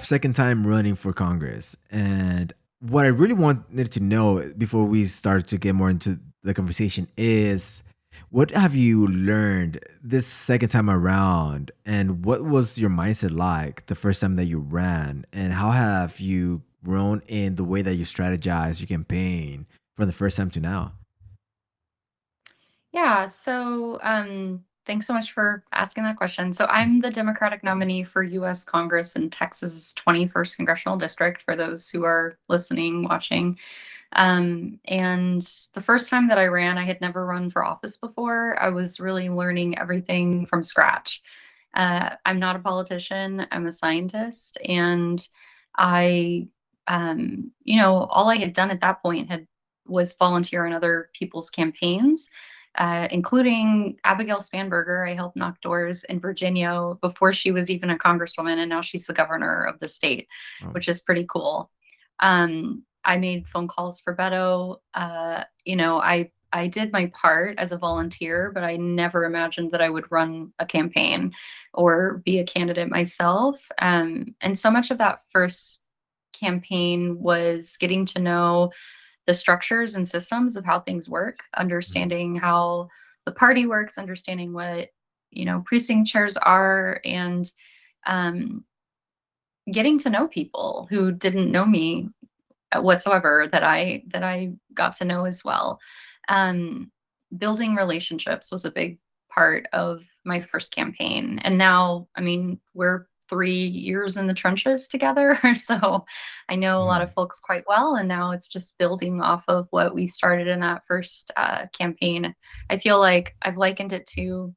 second time running for Congress, and what I really wanted to know before we start to get more into the conversation is what have you learned this second time around, and what was your mindset like the first time that you ran, and how have you grown in the way that you strategize your campaign from the first time to now? Yeah, so thanks so much for asking that question. So I'm the Democratic nominee for U.S. Congress in Texas's 21st Congressional District, for those who are listening, watching. And the first time that I ran, I had never run for office before. I was really learning everything from scratch. I'm not a politician, I'm a scientist, and I, all I had done at that point had was volunteer in other people's campaigns, including Abigail Spanberger. I helped knock doors in Virginia before she was even a congresswoman, and now she's the governor of the state, Oh. which is pretty cool. I made phone calls for Beto. I did my part as a volunteer, but I never imagined that I would run a campaign or be a candidate myself. And so much of that first campaign was getting to know the structures and systems of how things work, Mhm. understanding how the party works, understanding what, precinct chairs are, and um, getting to know people who didn't know me whatsoever, that I got to know as well. Um, Building relationships was a big part of my first campaign, and now, I mean, we're 3 years in the trenches together, so I know a lot of Mhm. folks quite well, and now it's just building off of what we started in that first campaign. I feel like I've likened it to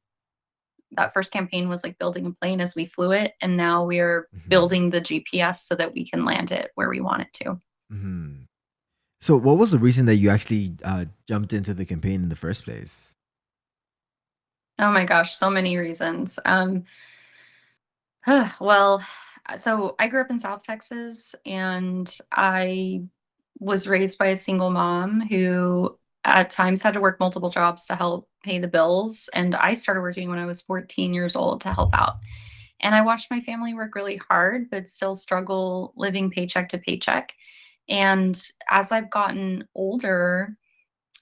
that first campaign was like building a plane as we flew it, and now we're Mhm. building the GPS so that we can land it where we want it to. Mhm. So, what was the reason that you actually jumped into the campaign in the first place? Oh my gosh, so many reasons. Well, so I grew up in South Texas, and I was raised by a single mom who at times had to work multiple jobs to help pay the bills. And I started working when I was 14 years old to help out. And I watched my family work really hard, but still struggle living paycheck to paycheck. And as I've gotten older,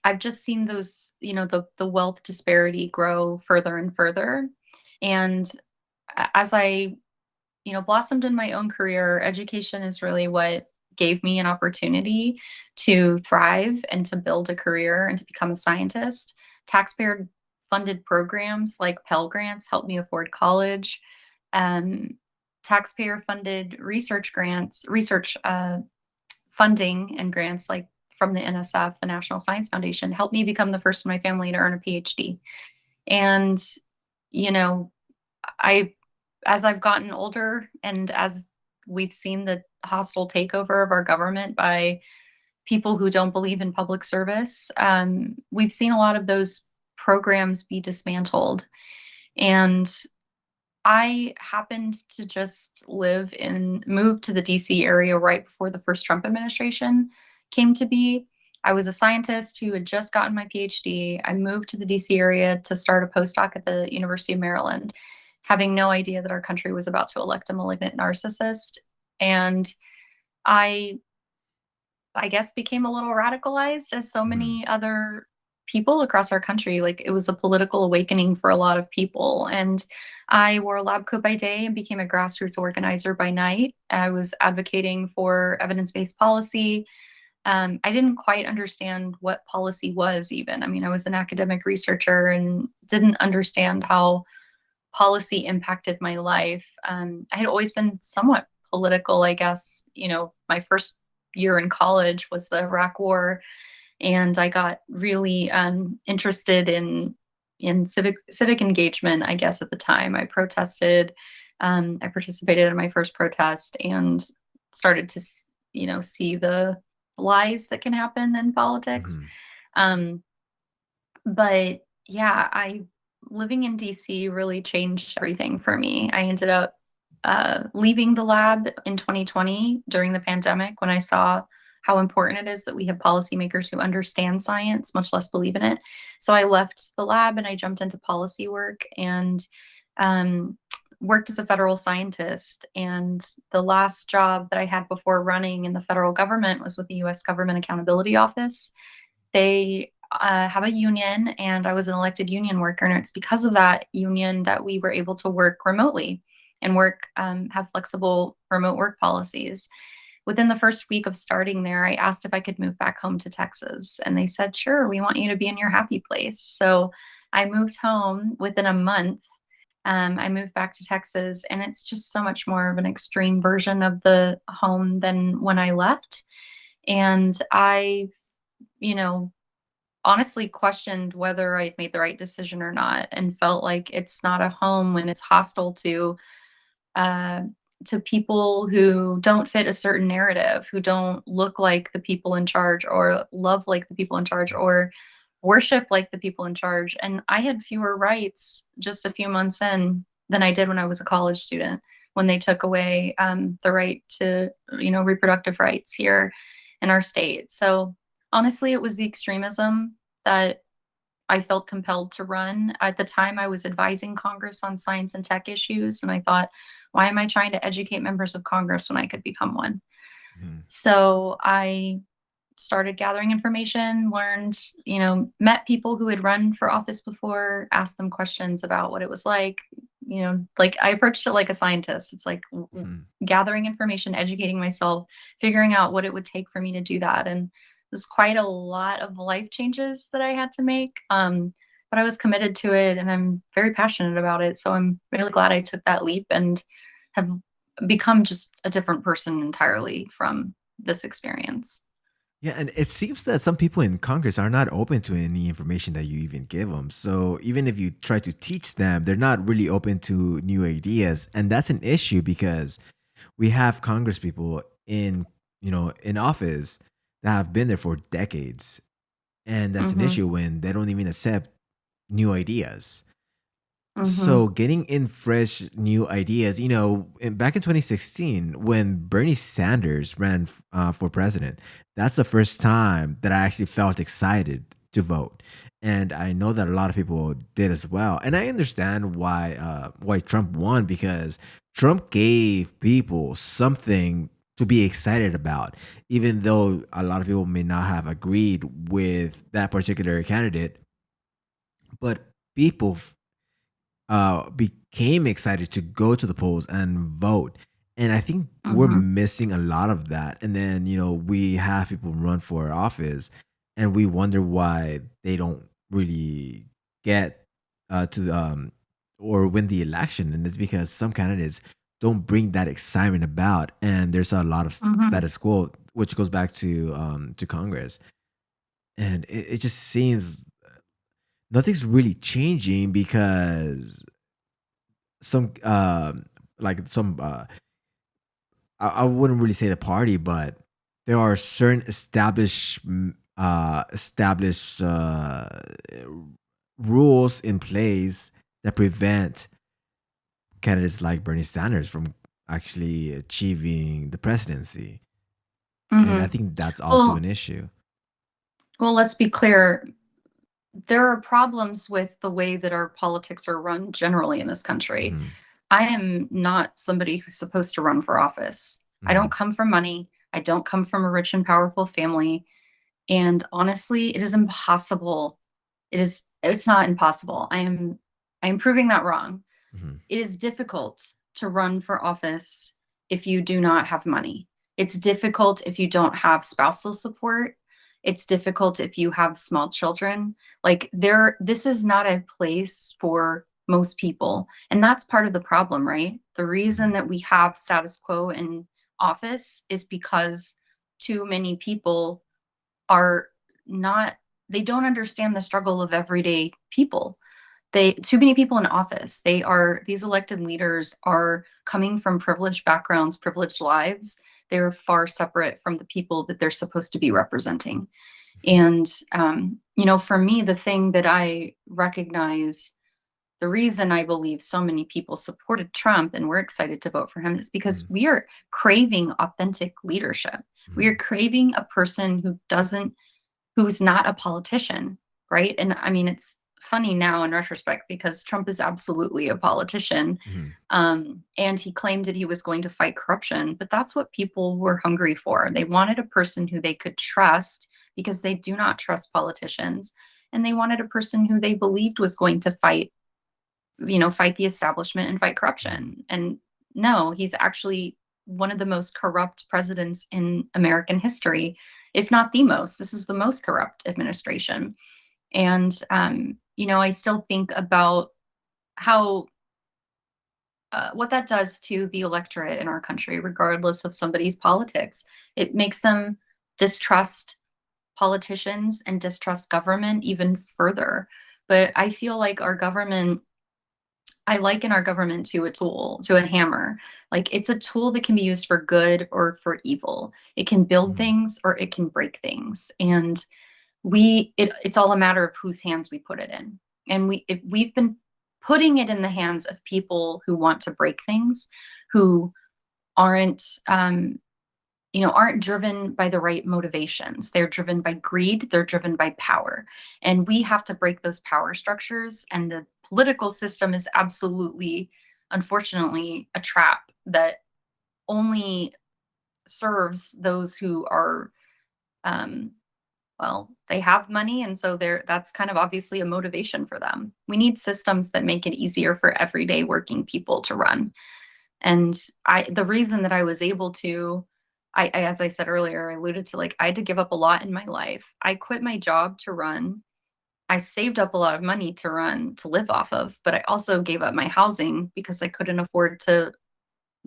I've just seen those, the wealth disparity grow further and further. And as I, blossomed in my own career, education is really what gave me an opportunity to thrive and to build a career and to become a scientist. Taxpayer funded programs like Pell Grants helped me afford college. Um, Taxpayer funded research funding and grants like from the NSF, the National Science Foundation, helped me become the first in my family to earn a PhD. And, you know, I, as I've gotten older and as we've seen the hostile takeover of our government by people who don't believe in public service, we've seen a lot of those programs be dismantled. And I happened to just move to the DC area right before the first Trump administration came to be. I was a scientist who had just gotten my PhD. I moved to the DC area to start a postdoc at the University of Maryland, having no idea that our country was about to elect a malignant narcissist. And I I guess became a little radicalized as so Mhm. many other people across our country. Like, it was a political awakening for a lot of people. And I wore a lab coat by day and became a grassroots organizer by night. I was advocating for evidence-based policy. I didn't quite understand what policy was even. I mean, I was an academic researcher and didn't understand how policy impacted my life. I had always been somewhat political, I guess. My first year in college was the Iraq War, and I got really interested in civic engagement. I guess at the time, I protested. I participated in my first protest and started to, see the lies that can happen in politics. Mhm. Um, but yeah, I living in DC really changed everything for me. I ended up leaving the lab in 2020 during the pandemic when I saw how important it is that we have policymakers who understand science, much less believe in it. So I left the lab and I jumped into policy work. And um, worked as a federal scientist, and the last job that I had before running in the federal government was with the U.S. Government Accountability Office. They have a union, and I was an elected union worker, and it's because of that union that we were able to work remotely and have flexible remote work policies. Within the first week of starting there, I asked if I could move back home to Texas, and they said, "Sure, we want you to be in your happy place." So I moved home within a month. I moved back to Texas, and it's just so much more of an extreme version of the home than when I left. And I, you know, honestly questioned whether I'd made the right decision or not, and felt like it's not a home when it's hostile uh, to people who don't fit a certain narrative, who don't look like the people in charge, or love like the people in charge, or worship like the people in charge. And I had fewer rights just a few months in than I did when I was a college student, when they took away the right to, reproductive rights here in our state. So honestly, it was the extremism that I felt compelled to run. At the time, I was advising Congress on science and tech issues, and I thought, why am I trying to educate members of Congress when I could become one? Mhm. So I started gathering information, learned, met people who had run for office before, asked them questions about what it was like. Like I approached it like a scientist. It's like Mhm. gathering information, educating myself, figuring out what it would take for me to do that. And there's quite a lot of life changes that I had to make. But I was committed to it, and I'm very passionate about it. So I'm really glad I took that leap and have become just a different person entirely from this experience. Yeah, and it seems that some people in Congress are not open to any information that you even give them. So even if you try to teach them, they're not really open to new ideas, and that's an issue because we have Congress people in office that have been there for decades, and that's an Mhm, issue when they don't even accept new ideas. mhm, So getting in fresh new ideas, back in 2016, when Bernie Sanders ran for president, that's the first time that I actually felt excited to vote, and I know that a lot of people did as well. And I understand why Trump won, because Trump gave people something to be excited about, even though a lot of people may not have agreed with that particular candidate, but people became excited to go to the polls and vote. And I think we're mhm, missing a lot of that. And then, we have people run for office and we wonder why they don't really get to or win the election. And it's because some candidates don't bring that excitement about. And there's a lot of mhm, status quo, which goes back to Congress. And it just seems nothing's really changing because some like some I wouldn't really say the party, but there are certain established rules in place that prevent candidates like Bernie Sanders from actually achieving the presidency, and I mhm. think that's also Well an issue. well, let's be clear. There are problems with the way that our politics are run generally in this country. Hmm. I am not somebody who's supposed to run for office. I Hmm. don't come from money. I don't come from a rich and powerful family. And honestly, it is impossible. It's not impossible. I am proving that wrong. Hmm. It is difficult to run for office if you do not have money. It's difficult if you don't have spousal support. It's difficult if you have small children. Like this is not a place for most people. And that's part of the problem, right? The reason Hmm. that we have status quo in office is because too many people are not, they don't understand the struggle of everyday people. Too many people in office, these elected leaders are coming from privileged backgrounds, privileged lives. They're far separate from the people that they're supposed to be representing. And for me, the thing that I recognize, the reason I believe so many people supported Trump and were excited to vote for him, is because Hmm. we are craving authentic leadership. We are Hmm. craving a person who's not a politician, right? And I mean, it's funny now in retrospect because Trump is absolutely a politician. Mhm. And he claimed that he was going to fight corruption, but that's what people were hungry for. They wanted a person who they could trust because they do not trust politicians. And they wanted a person who they believed was going to fight, fight the establishment and fight Mhm. corruption. And no, he's actually one of the most corrupt presidents in American history, if not the most. This is the most corrupt administration. And, I still think about how what that does to the electorate in our country, regardless of somebody's politics. It makes them distrust politicians and distrust government even further. But I feel like I liken our government to a tool, to a hammer. Like it's a tool that can be used for good or for evil. It can build Mhm. things or it can break things. And it's all a matter of whose hands we put it in. And if we've been putting it in the hands of people who want to break things, who aren't aren't driven by the right motivations. They're driven by greed, they're driven by power. And we have to break those power structures. And the political system is absolutely, unfortunately, a trap that only serves those who are um, they have money, and so that's kind of obviously a motivation for them. We need systems that make it easier for everyday working people to run. And the reason that I was able to, as I said earlier, I alluded to, like, I had to give up a lot in my life. I quit my job to run. I saved up a lot of money to run, to live off of, but I also gave up my housing because I couldn't afford to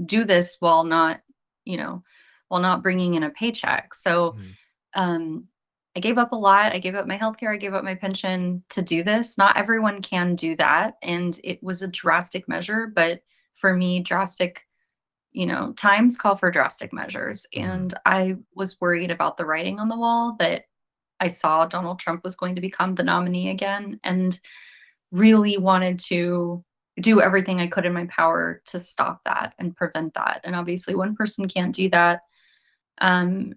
do this you know, while not bringing in a paycheck. So, Mhm. um, I gave up a lot. I gave up my healthcare. I gave up my pension to do this. Not everyone can do that. And it was a drastic measure, but for me, times call for drastic measures. Mhm. And I was worried about the writing on the wall that I saw Donald Trump was going to become the nominee again, and really wanted to do everything I could in my power to stop that and prevent that. And obviously, one person can't do that. And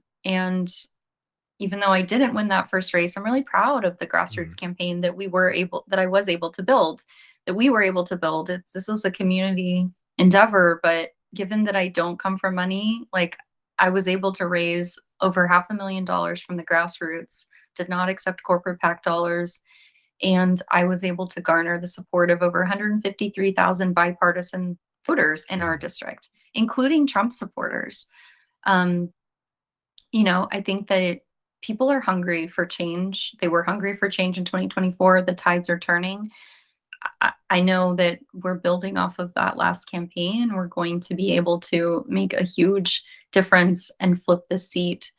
even though I didn't win that first race, I'm really proud of the grassroots Mhm. campaign that I was able to build, that we were able to build. This was a community endeavor, but given that I don't come from money, like I was able to raise over $500,000 from the grassroots, did not accept corporate PAC dollars, and I was able to garner the support of over 153,000 bipartisan voters in our Mhm. district, including Trump supporters. Um, I think that people are hungry for change. They were hungry for change in 2024. The tides are turning. I know that we're building off of that last campaign, and we're going to be able to make a huge difference and flip the seat.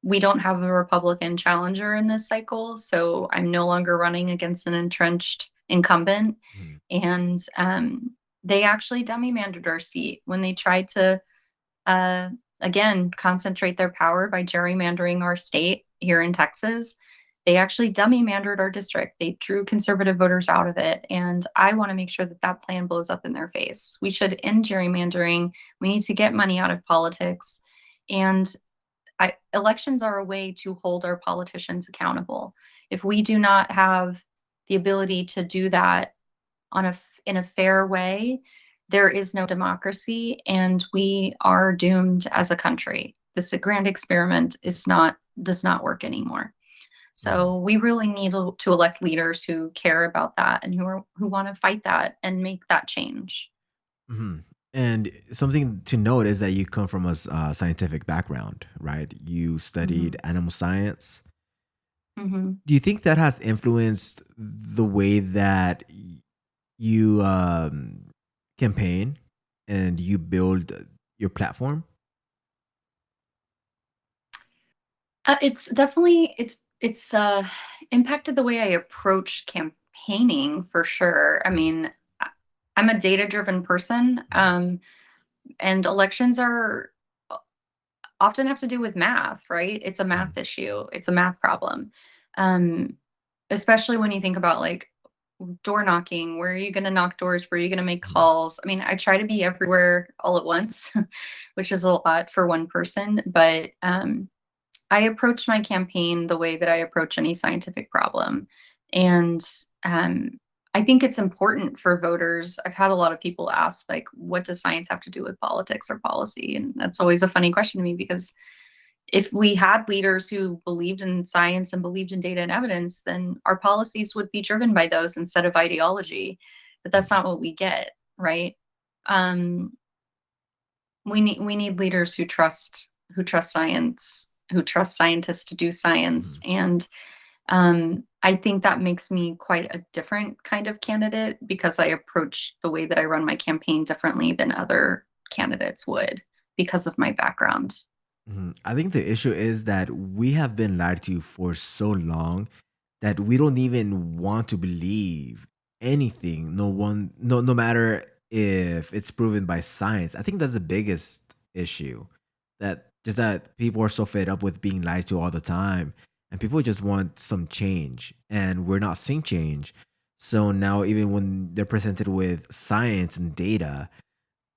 We don't have a Republican challenger in this cycle, so I'm no longer running against an entrenched incumbent. Mhm. And they actually dummy-mandered our seat when they tried to uh, again, concentrate their power by gerrymandering our state here in Texas. They actually dummy mandered our district. They drew conservative voters out of it. And I want to make sure that that plan blows up in their face. We should end gerrymandering. We need to get money out of politics. And elections are a way to hold our politicians accountable. If we do not have the ability to do that in a fair way, there is no democracy, and we are doomed as a country. This grand experiment does not work anymore. Mhm. So we really need to elect leaders who care about that and who want to fight that and make that change. Mhm. And something to note is that you come from scientific background, right? You Hmm. studied animal science. Hmm. Do you think that has influenced the way that you campaign and you build your platform? It's definitely it's impacted the way I approach campaigning for sure. I Mhm. mean, I'm a data driven person, Mhm. and elections are often have to do with math, right? It's a Mhm. math issue. It's a math problem. Um, Especially when you think about like door knocking, where are you going to knock doors? Where are you going to make Mhm. calls? I mean, I try to be everywhere all at once, which is a lot for one person, but I approach my campaign the way that I approach any scientific problem. And um, I think it's important for voters. I've had a lot of people ask, like, what does science have to do with politics or policy? And that's always a funny question to me because if we had leaders who believed in science and believed in data and evidence, then our policies would be driven by those instead of ideology. But that's not what we get, right? Um, we need leaders who trust science, who trust scientists to do science, Mhm. and I think that makes me quite a different kind of candidate because I approach the way that I run my campaign differently than other candidates would because of my background. I think the issue is that we have been lied to for so long that we don't even want to believe anything. No matter if it's proven by science. I think that's the biggest issue. That people are so fed up with being lied to all the time, and people just want some change, and we're not seeing change. So now, even when they're presented with science and data,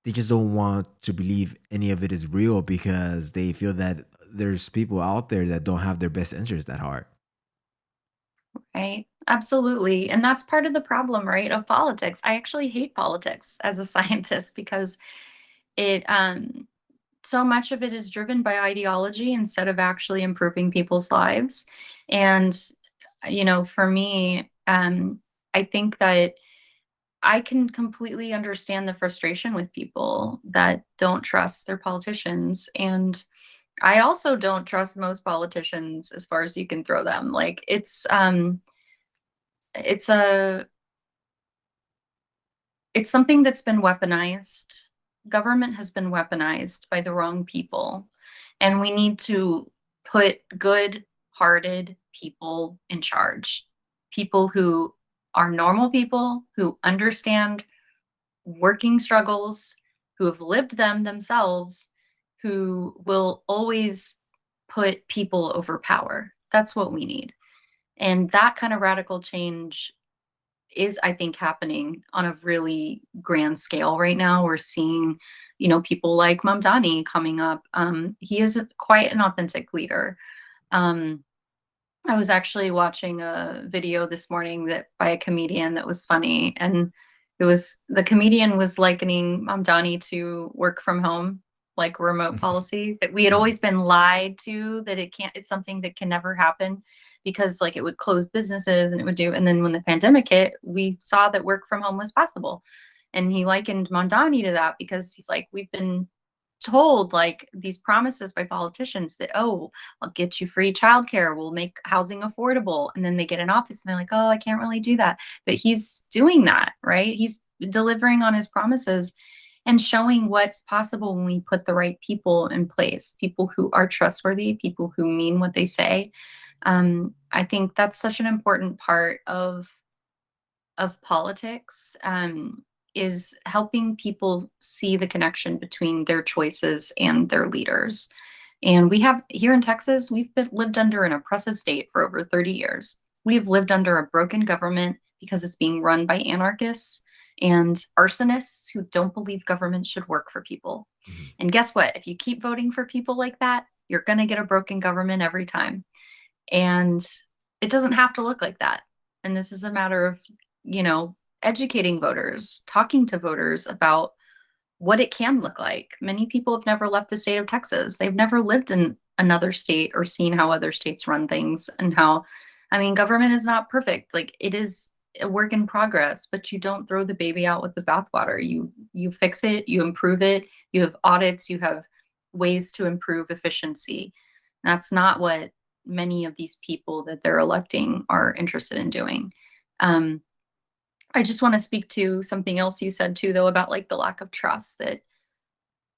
they just don't want to believe any of it is real because they feel that there's people out there that don't have their best interest at heart. Right. Absolutely. And that's part of the problem, right, of politics. I actually hate politics as a scientist because it so much of it is driven by ideology instead of actually improving people's lives. And for me, I think that I can completely understand the frustration with people that don't trust their politicians. And I also don't trust most politicians as far as you can throw them. Like it's a it's something that's been weaponized. Government has been weaponized by the wrong people. And we need to put good hearted people in charge. People who are normal people, who understand working struggles, who have lived them themselves, who will always put people over power. That's what we need. And that kind of radical change is, I think, happening on a really grand scale right now. We're seeing, people like Mamdani coming up. He is quite an authentic leader. Um, I was actually watching a video this morning that by a comedian that was funny, and the comedian was likening Mamdani to work from home, like remote policy that we had Mhm. always been lied to that it's something that can never happen because like it would close businesses and it would do. And then when the pandemic hit, we saw that work from home was possible, and he likened Mamdani to that because he's like, we've been told like these promises by politicians that, oh, I'll get you free childcare, we'll make housing affordable, and then they get in office and they're like, oh, I can't really do that, but he's doing that, right? He's delivering on his promises and showing what's possible when we put the right people in place, people who are trustworthy, people who mean what they say. I think that's such an important part of politics, is helping people see the connection between their choices and their leaders. And we have here in Texas, lived under an oppressive state for over 30 years. We have lived under a broken government because it's being run by anarchists and arsonists who don't believe government should work for people. Mhm. And guess what? If you keep voting for people like that, you're going to get a broken government every time. And it doesn't have to look like that. And this is a matter of, educating voters, talking to voters about what it can look like. Many people have never left the state of Texas. They've never lived in another state or seen how other states run things and how, I mean, government is not perfect. Like it is a work in progress, but you don't throw the baby out with the bathwater. You fix it, you improve it, you have audits, you have ways to improve efficiency. That's not what many of these people that they're electing are interested in doing. Um, I just want to speak to something else you said too, though, about like the lack of trust that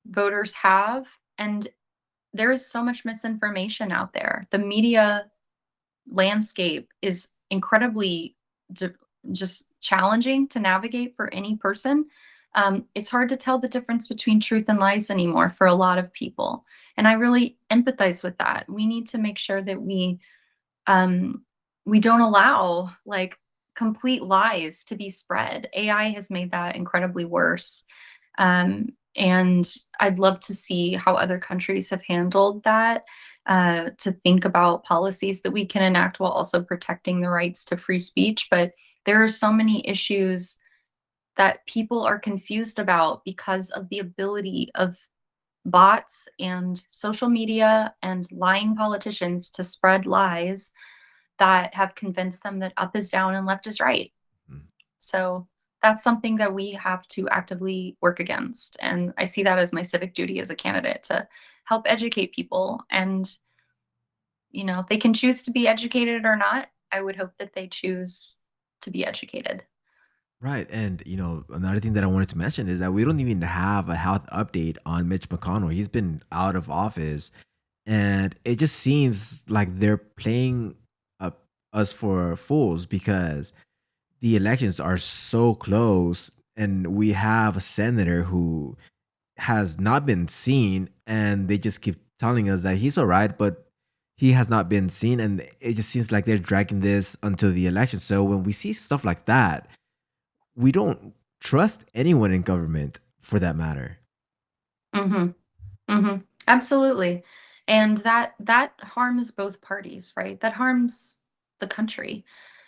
voters have. And there is so much misinformation out there. The media landscape is incredibly ju- just challenging to navigate for any person. It's hard to tell the difference between truth and lies anymore for a lot of people. And I really empathize with that. We need to make sure that um, we don't allow like complete lies to be spread. AI has made that incredibly worse. And I'd love to see how other countries have handled that. to think about policies that we can enact while also protecting the rights to free speech. But there are so many issues that people are confused about because of the ability of bots and social media and lying politicians to spread lies that have convinced them that up is down and left is right. Mhm. So that's something that we have to actively work against. And I see that as my civic duty as a candidate to help educate people. And, they can choose to be educated or not. I would hope that they choose to be educated. Right. And, another thing that I wanted to mention is that we don't even have a health update on Mitch McConnell. He's been out of office, and it just seems like they're playing up us for fools because the elections are so close, and we have a senator who has not been seen, and they just keep telling us that he's all right, but he has not been seen, and it just seems like they're dragging this until the election. So when we see stuff like that, we don't trust anyone in government for that matter. Mhm. Mhm. Absolutely. And that harms both parties, right? That harms the country.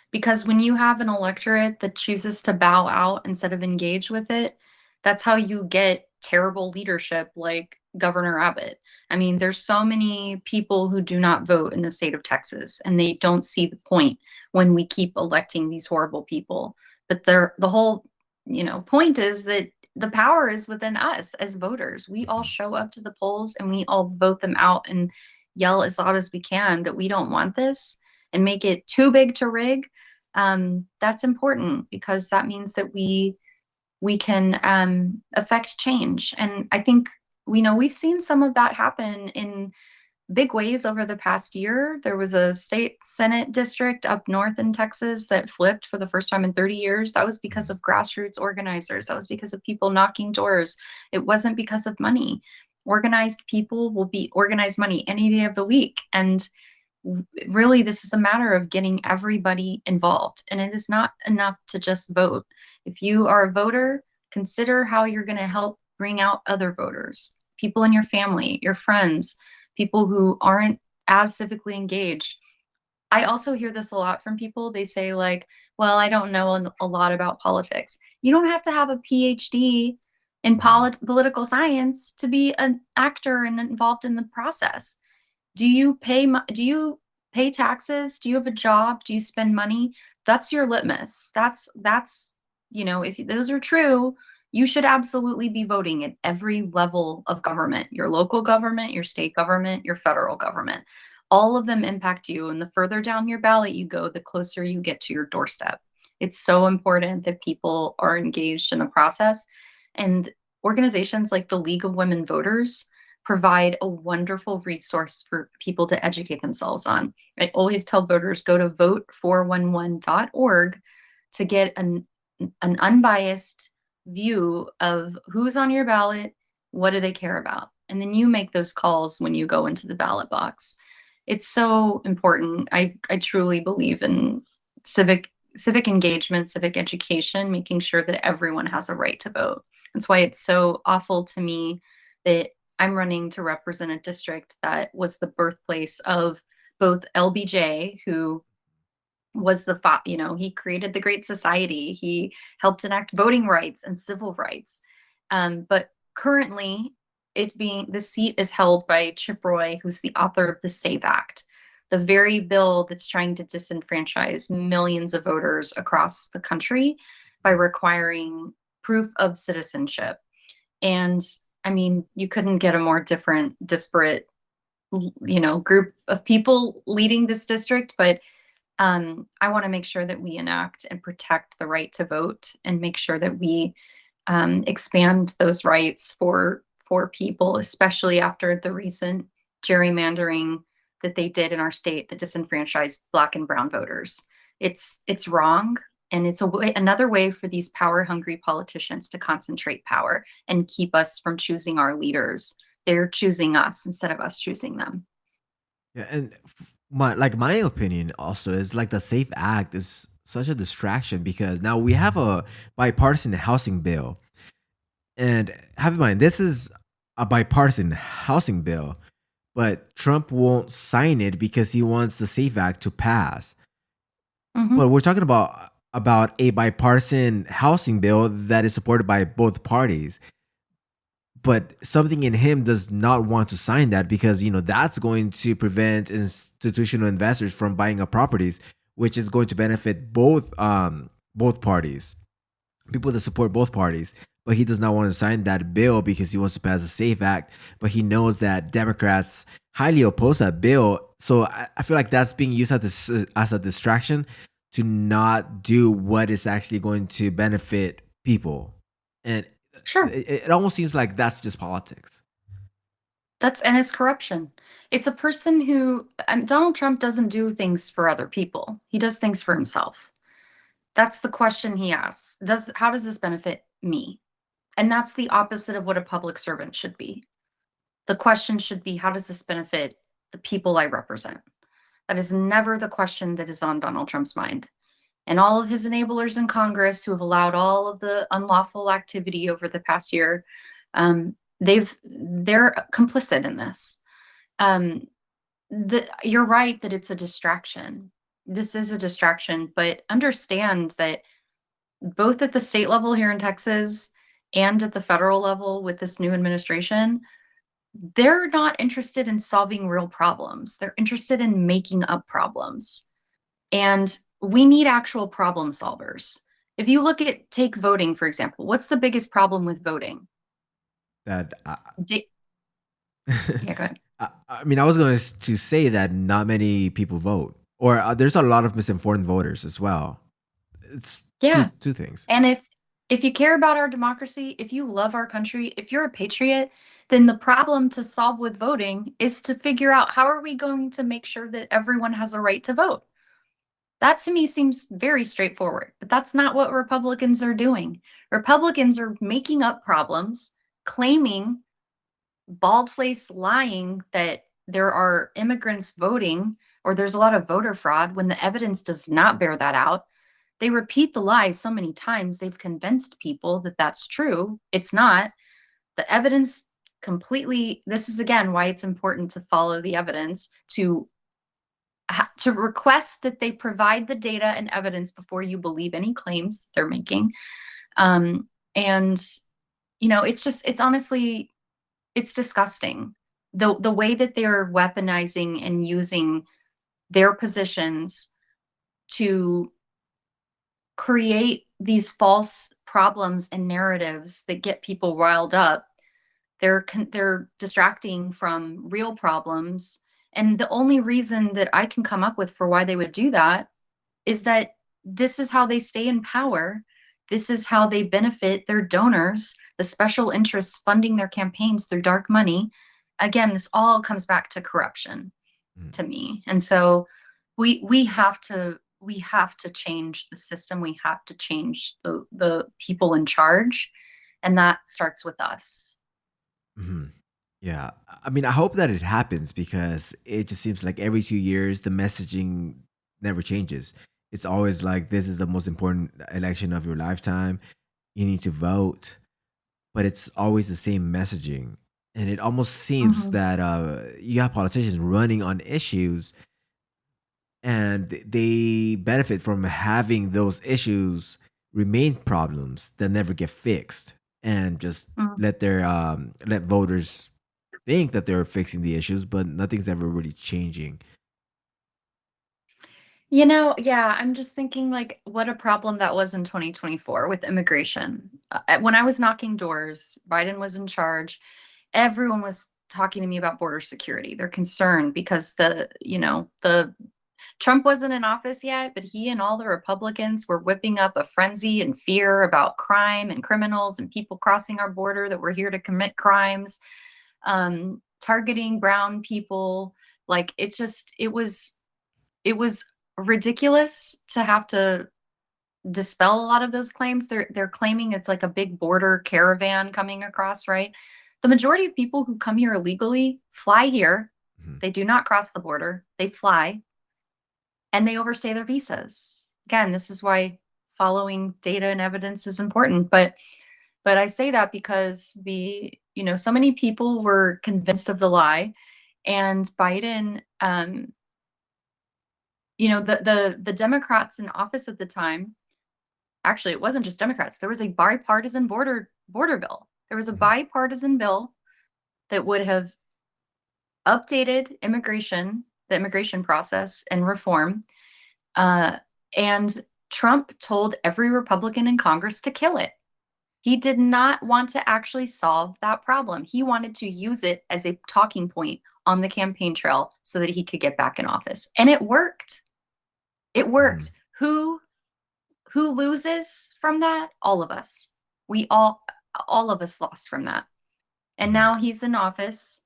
Because when you have an electorate that chooses to bow out instead of engage with it, that's how you get terrible leadership like Governor Abbott. I mean, there's so many people who do not vote in the state of Texas, and they don't see the point when we keep electing these horrible people. But the whole, point is that the power is within us as voters. We all Mhm. show up to the polls and we all vote them out and yell as loud as we can that we don't want this and make it too big to rig. That's important because that means that we can affect change. And I think we've seen some of that happen in big ways over the past year. There was a state Senate district up north in Texas that flipped for the first time in 30 years. That was because Mhm. of grassroots organizers. That was because of people knocking doors. It wasn't because of money. Organized people will be organized money any day of the week. And really, this is a matter of getting everybody involved. And it is not enough to just vote. If you are a voter, consider how you're going to help bring out other voters, people in your family, your friends, people who aren't as civically engaged. I also hear this a lot from people. They say, like, well, I don't know a lot about politics. You don't have to have a PhD in Mhm. political science to be an actor and involved in the process. Do you pay taxes? Do you have a job? Do you spend money? That's your litmus. If those are true, you should absolutely be voting at every level of government, your local government, your state government, your federal government. All of them impact you, and the further down your ballot you go, the closer you get to your doorstep. It's so important that people are engaged in the process, and organizations like the League of Women Voters provide a wonderful resource for people to educate themselves on. I always tell voters, go to vote411.org to get an unbiased view of who's on your ballot, what do they care about, and then you make those calls when you go into the ballot box. It's so important. I truly believe in civic engagement, civic education, making sure that everyone has a right to vote. That's why it's so awful to me that I'm running to represent a district that was the birthplace of both LBJ, who was he created the Great Society. He helped enact voting rights and civil rights. But currently, the seat is held by Chip Roy, who's the author of the SAVE Act, the very bill that's trying to disenfranchise millions of voters across the country by requiring proof of citizenship. And I mean, you couldn't get a more disparate, group of people leading this district, but I want to make sure that we enact and protect the right to vote and make sure that we expand those rights for people, especially after the recent gerrymandering that they did in our state that disenfranchised Black and Brown voters. It's wrong, and it's another way for these power hungry politicians to concentrate power and keep us from choosing our leaders. They're choosing us instead of us choosing them. Yeah, and my opinion also is like the Safe Act is such a distraction because now we have a bipartisan housing bill, and have in mind this is a bipartisan housing bill, but Trump won't sign it because he wants the SAFE Act to pass. But Hmm. we're talking about a bipartisan housing bill that is supported by both parties. But something in him does not want to sign that because that's going to prevent institutional investors from buying up properties, which is going to benefit both parties, people that support both parties. But he does not want to sign that bill because he wants to pass a SAFE Act. But he knows that Democrats highly oppose that bill. So I feel like that's being used as a distraction to not do what is actually going to benefit people. And Sure. it almost seems like that's just politics. And it's corruption. It's a person who Donald Trump doesn't do things for other people. He does things for himself. That's the question he asks. How does this benefit me? And that's the opposite of what a public servant should be. The question should be, how does this benefit the people I represent? That is never the question that is on Donald Trump's mind. And all of his enablers in Congress who have allowed all of the unlawful activity over the past year, they're complicit in this. Um, you're right that it's a distraction. This is a distraction, but understand that both at the state level here in Texas and at the federal level with this new administration, they're not interested in solving real problems. They're interested in making up problems. And we need actual problem solvers. If you take voting, for example, what's the biggest problem with voting? That Di- yeah, go ahead. I mean, I was going to say that not many people vote, or there's a lot of misinformed voters as well. It's two Yeah. two things. And if you care about our democracy, if you love our country, if you're a patriot, then the problem to solve with voting is to figure out how are we going to make sure that everyone has a right to vote. That to me seems very straightforward, but that's not what Republicans are doing. Republicans are making up problems, claiming bald-faced lying that there are immigrants voting or there's a lot of voter fraud when the evidence does not bear that out. They repeat the lies so many times, they've convinced people that that's true. It's not. The evidence completely, this is again why it's important to follow the evidence, to request that they provide the data and evidence before you believe any claims they're making. And it's honestly, it's disgusting. The way that they're weaponizing and using their positions to create these false problems and narratives that get people riled up. They're distracting from real problems. And the only reason that I can come up with for why they would do that is that this is how they stay in power. This is how they benefit their donors, the special interests funding their campaigns through dark money. Again, this all comes back to corruption Mm. to me. And so we have to change the system. We have to change the people in charge, and that starts with us. Hmm. Yeah, I mean, I hope that it happens because it just seems like every 2 years the messaging never changes. It's always like this is the most important election of your lifetime. You need to vote, but it's always the same messaging. And it almost seems Mhm. that you have politicians running on issues and they benefit from having those issues remain problems that never get fixed and just Mm. let voters think that they're fixing the issues, but nothing's ever really changing. Yeah, I'm just thinking like what a problem that was in 2024 with immigration. When I was knocking doors, Biden was in charge. Everyone was talking to me about border security. They're concerned because the Trump wasn't in office yet, but he and all the Republicans were whipping up a frenzy and fear about crime and criminals and people crossing our border that were here to commit crimes, targeting brown people. Like it was ridiculous to have to dispel a lot of those claims. They're claiming it's like a big border caravan coming across, right? The majority of people who come here illegally fly here. Mhm. They do not cross the border. They fly and they overstay their visas. Again, this is why following data and evidence is important. But I say that because so many people were convinced of the lie And Biden, the Democrats in office at the time, actually, it wasn't just Democrats. There was a bipartisan border bill. There was a Mhm. bipartisan bill that would have updated the immigration process and reform. Uh, and Trump told every Republican in Congress to kill it. He did not want to actually solve that problem. He wanted to use it as a talking point on the campaign trail so that he could get back in office. And it worked. It worked. Mhm. Who loses from that? All of us. We all of us lost from that. And Mhm. now he's in office.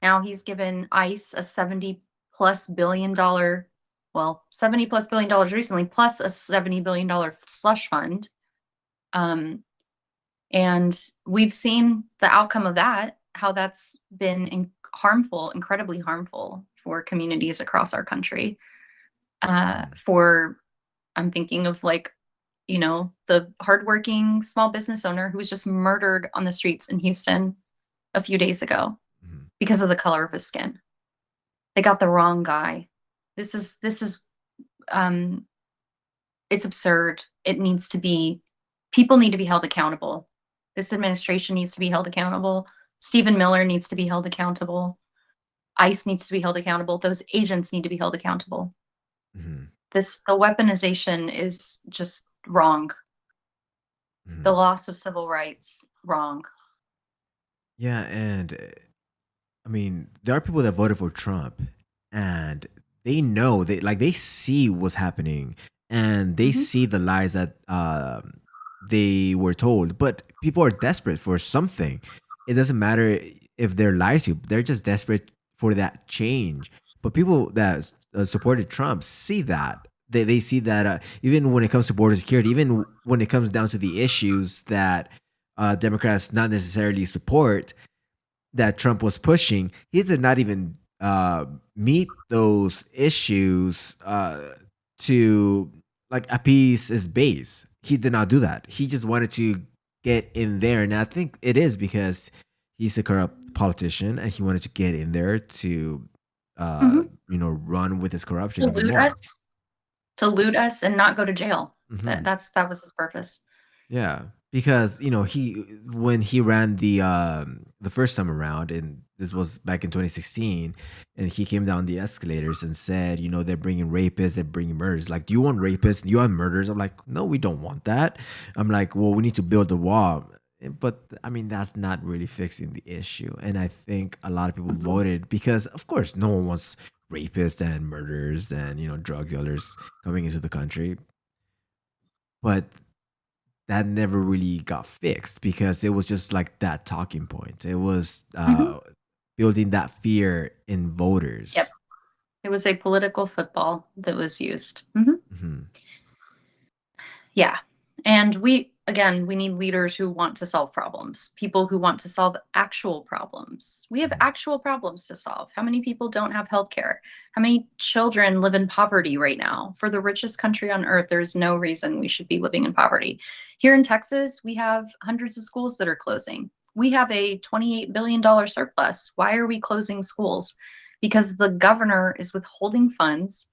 Now he's given ICE a 70 plus billion dollar, well, 70 plus billion dollars recently, plus a $70 billion slush fund. Um, and we've seen the outcome of that, how that's been harmful, incredibly harmful for communities across our country. Mhm. For I'm thinking of like, the hardworking small business owner who was just murdered on the streets in Houston a few days ago Mhm. because of the color of his skin. They got the wrong guy. This is um it's absurd. It needs to be People need to be held accountable. This administration needs to be held accountable. Stephen Miller needs to be held accountable. ICE needs to be held accountable. Those agents need to be held accountable. Mhm. The weaponization is just wrong. The Mhm. loss of civil rights, wrong. Yeah, and I mean, there are people that voted for Trump, and they know they see what's happening, and they Mhm. see the lies that they were told. But people are desperate for something. It doesn't matter if they're lied to; they're just desperate for that change. But people that supported Trump see that. They see that even when it comes to border security, even when it comes down to the issues that Democrats not necessarily support, that Trump was pushing, he did not even meet those issues to like appease his base. He did not do that. He just wanted to get in there, and I think it is because he's a corrupt politician, and he wanted to get in there to, Mhm. run with his corruption To even loot more. us, to loot us and not go to jail. Hmm. That was his purpose. Yeah, because he when he ran the first time around, and this was back in 2016, and he came down the escalators and said, they're bringing rapists, they're bringing murders. Like, do you want rapists? Do you want murders? I'm like, no, we don't want that. I'm like, well, we need to build a wall. But I mean, that's not really fixing the issue. And I think a lot of people voted because, of course, no one wants rapists and murderers and drug dealers coming into the country. But that never really got fixed because it was just like that talking point. It was Mhm. building that fear in Yep. voters. It was a political football that was used. Mhm. Hmm. Yeah. And we need leaders who want to solve problems, people who want to solve actual problems. We have Hmm. actual problems to solve. How many people don't have health care? How many children live in poverty right now? For the richest country on earth, there's no reason we should be living in poverty. Here in Texas, we have hundreds of schools that are closing. We have a $28 billion surplus. Why are we closing schools? Because the governor is withholding funds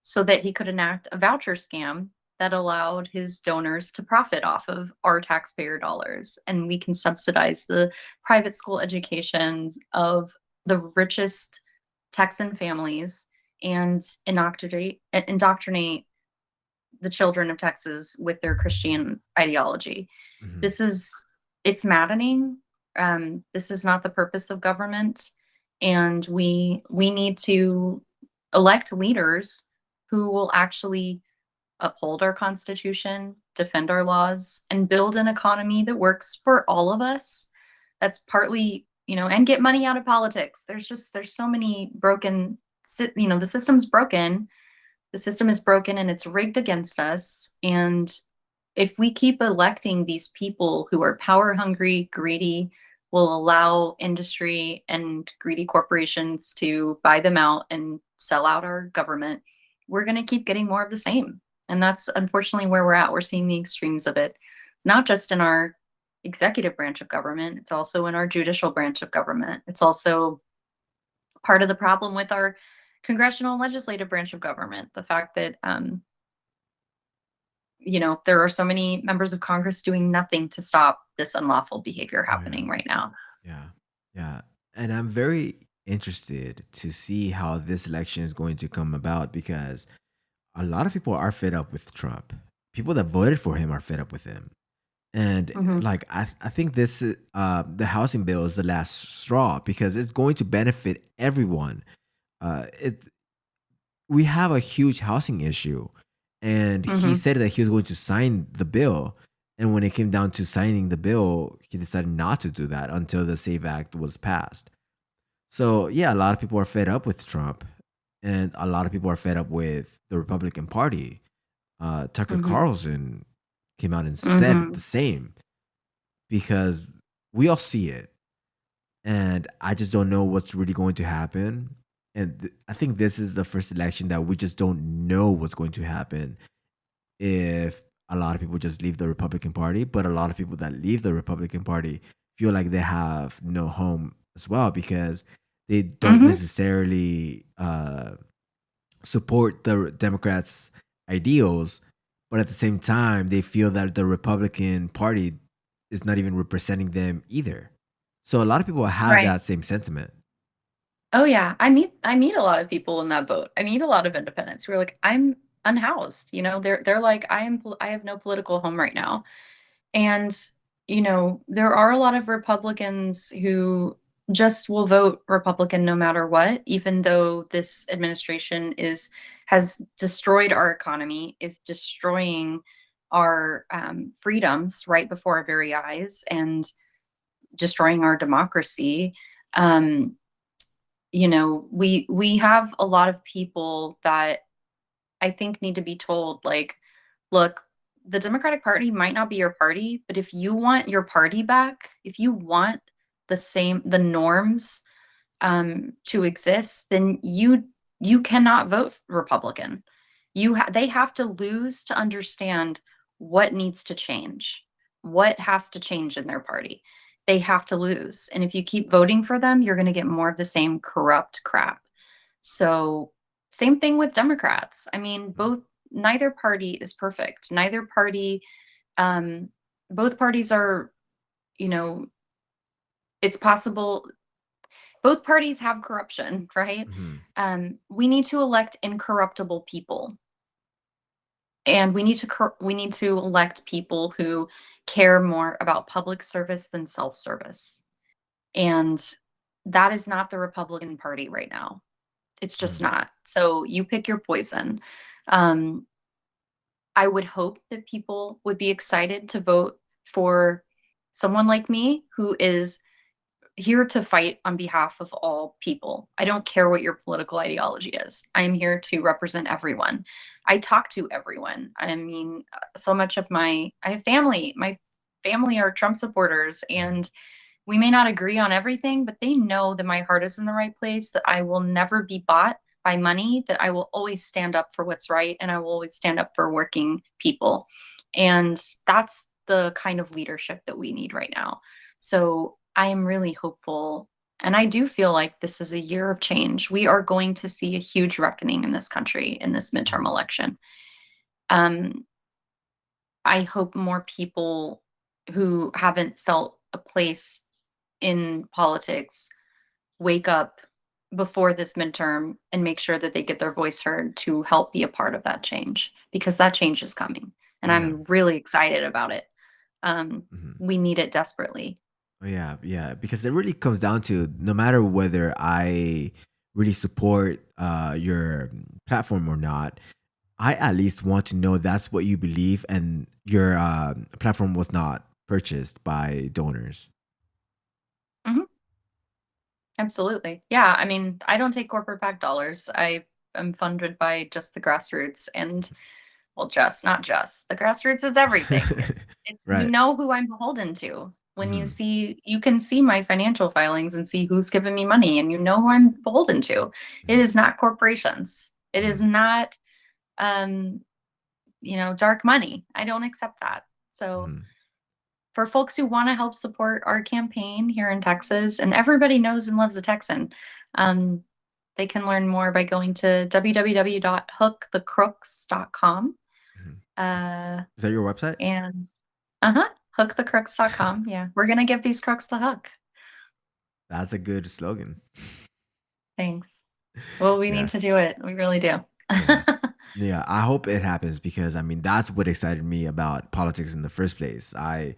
so that he could enact a voucher scam that allowed his donors to profit off of our taxpayer dollars. And we can subsidize the private school educations of the richest Texan families and indoctrinate the children of Texas with their Christian ideology. Hmm. This is it's maddening. This is not the purpose of government, and we need to elect leaders who will actually uphold our Constitution, defend our laws, and build an economy that works for all of us. That's partly, and get money out of politics. There's so many broken, the system's broken. The system is broken and it's rigged against us. And if we keep electing these people who are power hungry, greedy, will allow industry and greedy corporations to buy them out and sell out our government, we're going to keep getting more of the same. And that's unfortunately where we're at. We're seeing the extremes of it. It's not just in our executive branch of government, it's also in our judicial branch of government. It's also part of the problem with our congressional and legislative branch of government. The fact that, there are so many members of Congress doing nothing to stop this unlawful behavior Oh yeah. happening right now. Yeah. Yeah. And I'm very interested to see how this election is going to come about because a lot of people are fed up with Trump. People that voted for him are fed up with him. And Hmm. like I think this the housing bill is the last straw because it's going to benefit everyone. It We have a huge housing issue, and he Hmm. said that he was going to sign the bill. And when it came down to signing the bill, he decided not to do that until the SAVE Act was passed. So yeah, a lot of people are fed up with Trump, and a lot of people are fed up with the Republican Party. Tucker Hmm. Carlson came out and said the Hmm. same because we all see it, and I just don't know what's really going to happen. And I think this is the first election that we just don't know what's going to happen if a lot of people just leave the Republican Party, but a lot of people that leave the Republican Party feel like they have no home as well because they don't Hmm. necessarily support the Democrats' ideals, but at the same time, they feel that the Republican Party is not even representing them either. So a lot of people have Right. that same sentiment. Oh yeah. I meet a lot of people in that boat. I meet a lot of independents who are like, I'm unhoused. They're like, I have no political home right now. And, there are a lot of Republicans who just will vote Republican no matter what, even though this administration has destroyed our economy, is destroying our freedoms right before our very eyes, and destroying our democracy. Um, we have a lot of people that I think need to be told, like, look, the Democratic Party might not be your party, but if you want your party back, if you want the norms to exist, then you cannot vote Republican. They have to lose to understand what needs to change, what has to change in their party. They have to lose, and if you keep voting for them, you're going to get more of the same corrupt crap. So, same thing with Democrats. I mean, neither party is perfect. Neither party, um, both parties are, you know, it's possible both parties have corruption, right? Mhm. We need to elect incorruptible people, and we need to elect people who care more about public service than self-service. And that is not the Republican Party right now. It's just Mhm. not. So you pick your poison. Um, I would hope that people would be excited to vote for someone like me who is here to fight on behalf of all people. I don't care what your political ideology is. I'm here to represent everyone. I talk to everyone. I mean, so much of I have family. My family are Trump supporters, Mhm. and we may not agree on everything, but they know that my heart is in the right place, that I will never be bought by money, that I will always stand up for what's right, and I will always stand up for working people. And that's the kind of leadership that we need right now. So I am really hopeful. And I do feel like this is a year of change. We are going to see a huge reckoning in this country in this midterm Mhm. election. Um, I hope more people who haven't felt a place in politics wake up before this midterm and make sure that they get their voice heard to help be a part of that change, because that change is coming Oh and yeah. I'm really excited about it. Mhm. We need it desperately. Oh yeah, yeah. Because it really comes down to no matter whether I really support your platform or not, I at least want to know that's what you believe, and your platform was not purchased by donors. Mhm. Absolutely. Yeah, I mean, I don't take corporate PAC dollars. I am funded by just the grassroots, and well, not just. The grassroots is everything. It's Right. who I'm beholden to. When Hmm. you can see my financial filings and see who's given me money, and you know who I'm beholden to. It Hmm. is not corporations. It is Hmm. not um, dark money. I don't accept that. So Hmm. for folks who want to help support our campaign here in Texas, and everybody knows and loves a Texan. They can learn more by going to www.hookthecrooks.com. Mhm. Uh, Is that your website? and uh-huh, hookthecrooks.com. Yeah, we're gonna give these crooks the hook. That's a good slogan. Thanks. Well, we need Yeah. to do it. We really do. Yeah. Yeah, I hope it happens because I mean that's what excited me about politics in the first place. I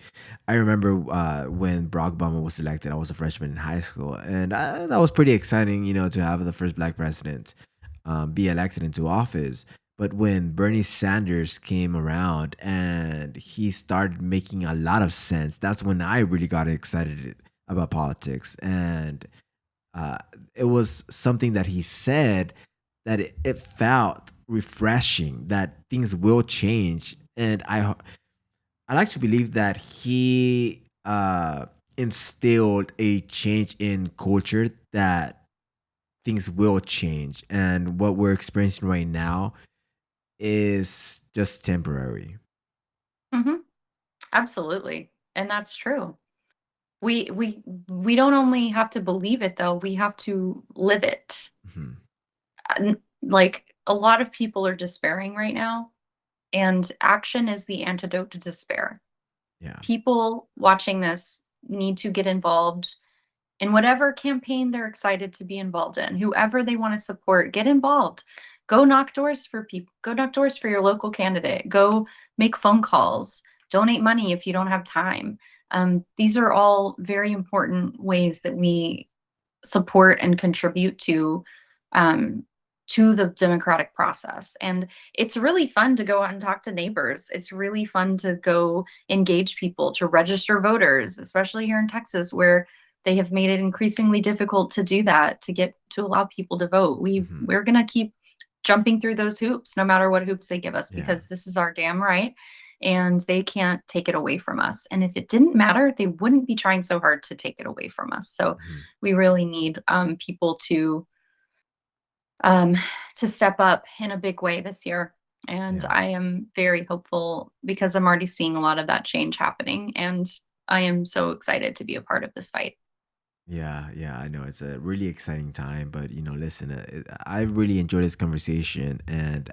remember when Barack Obama was elected. I was a freshman in high school, and that was pretty exciting, to have the first black president be elected into office. But when Bernie Sanders came around and he started making a lot of sense, that's when I really got excited about politics. And uh, it was something that he said that it felt refreshing that things will change, and I like to believe that he instilled a change in culture that things will change, and what we're experiencing right now is just temporary. hmm Absolutely. And that's true. We don't only have to believe it though, we have to live it. Mhm. Like a lot of people are despairing right now, and action is the antidote to despair. Yeah. People watching this need to get involved in whatever campaign they're excited to be involved in. Whoever they want to support, get involved. Go knock doors for people. Go knock doors for your local candidate. Go make phone calls. Donate money if you don't have time. These are all very important ways that we support and contribute um, to the democratic process. And it's really fun to go out and talk to neighbors. It's really fun to go engage people, to register voters, especially here in Texas, where they have made it increasingly difficult to do that, to allow people to vote. Mhm. We're gonna keep jumping through those hoops, no matter what hoops they give us, Yeah. because this is our damn right, and they can't take it away from us. And if it didn't matter, they wouldn't be trying so hard to take it away from us. So Mhm. we really need people um, to step up in a big way this year. And Yeah. I am very hopeful because I'm already seeing a lot of that change happening. And I am so excited to be a part of this fight. Yeah, yeah, I know it's a really exciting time, but listen, I really enjoyed this conversation, and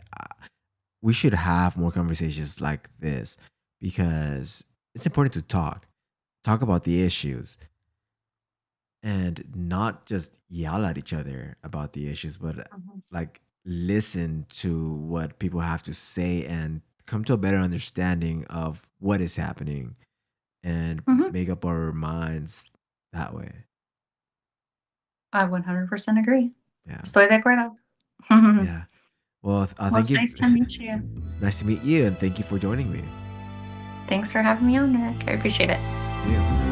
we should have more conversations like this because it's important to talk about the issues, and not just yell at each other about the issues, but Mhm. like listen to what people have to say and come to a better understanding of what is happening and Mhm. make up our minds that way. I 100% agree. Yeah. Estoy de acuerdo. Yeah. Well, Well, thank it's you. nice to meet you. Nice to meet you, and thank you for joining me. Thanks for having me on, Eric. I appreciate it. See you.